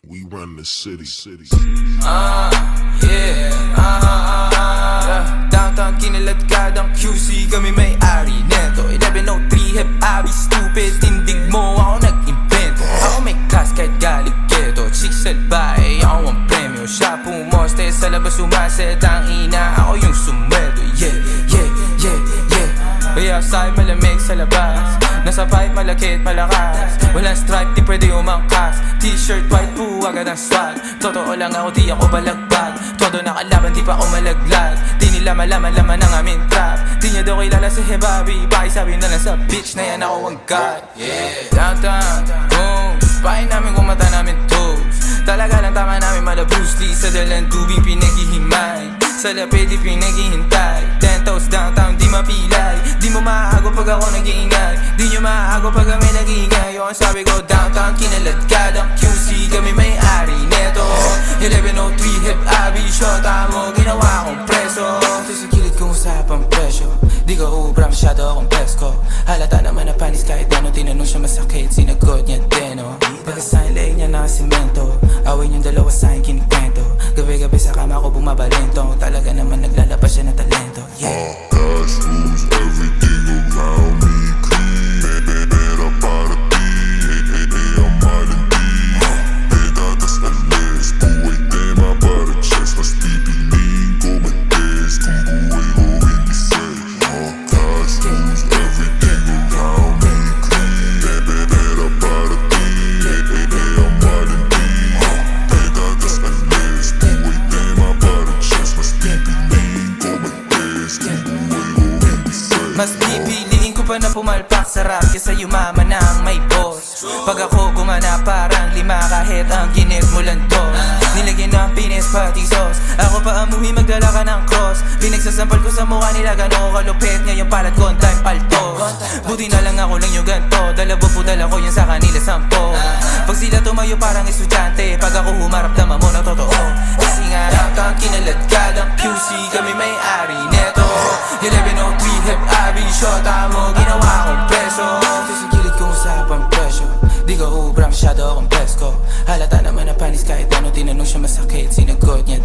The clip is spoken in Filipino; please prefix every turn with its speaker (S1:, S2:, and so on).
S1: We run the city.
S2: Downtown kinaladkadang QC, kami may-ari neto. 1103 Hep Abi, stupid, tindig mo, ako nag-invento. Ako may class kahit galing ghetto, chicks at bae, ako ang premyo. Siya pumoste sa labas, sumaset ang ina, ako yung sumweldo. Kaya sa'yo malamig sa labas, nasa pipe malakit malakas. Walang stripe, di pwede umangkas. T-shirt, white po, agad ang swag. Totoo lang ako, di ako balagbag. Todo nakalaban, di pa ako malaglag. Di nila malaman ang aming trap. Di niya daw kilala si Hebabi, pakisabi na lang sa bitch na yan ako ang god. Downtown, boom, pahin namin kung mata namin toes. Talaga lang tama namin mala Bruce Lee. Sa dalang tubig pinaghihimay, sa lapid di pinaghihintay. 10 toes downtown, di mapilay. Di mo maago pag ako nag-iingay, di nyo maago pag kami nag-iingay. Yung sabi ko downtown kinaladkadang QC, kami may-ari neto. 1103 Hep Abi, shota mo, ginawa kong preso. Ito sa kilid kong usapang presyo, di ka ubra, masyado akong pesko. Halata naman na panis kahit ano, tinanong siya masakit, sinagot niya deno. Pagkasahin leeg niya na simento, away niyong dalawa sa'kin kinikwento. Gabi-gabi sa kama ko bumabalento, talaga naman naglalabas siya ng talento.
S1: Cash rules everything around me. Clean, pera para ti. Ang mahal hindi. Pedadas alis, buhay tema para chest. Mas pipiliin ko mag-test kung buhay ko hindi safe. Cash rules everything around me. Clean, pera para ti. Ang mahal hindi. Pedadas alis, buhay tema para chest. Mas pipiliin ko mag-test kung buhay ko hindi safe.
S2: Mas pipiliin ko pa na pumalpak sa rap kesa yumaman ng may boss. Pag ako gumana parang lima kahit ang ginip mo lang to. Nilagyan ng pinis pati sauce, ako pa amuhi magdala ka ng cross. Pinagsasampal ko sa mukha nila gano'n ko kalupit, ngayon palat ko ang time palto. Buti na lang ako lang yung ganto, dalabo po dala ko yan sa kanila 10. Pag sila tumayo parang estudyante, pag ako humarap naman mo na totoo. Kasi nga downtown kinaladkadang QC, kami may-ari neto. 1103 Hep Abi, shota mo, ginawa kong preso. Ito sa gilid kong usapang presyo, di ka ubra, masyado akong pesko. Halata naman na panis kahit ano, tinanong siya masakit, sinagot niya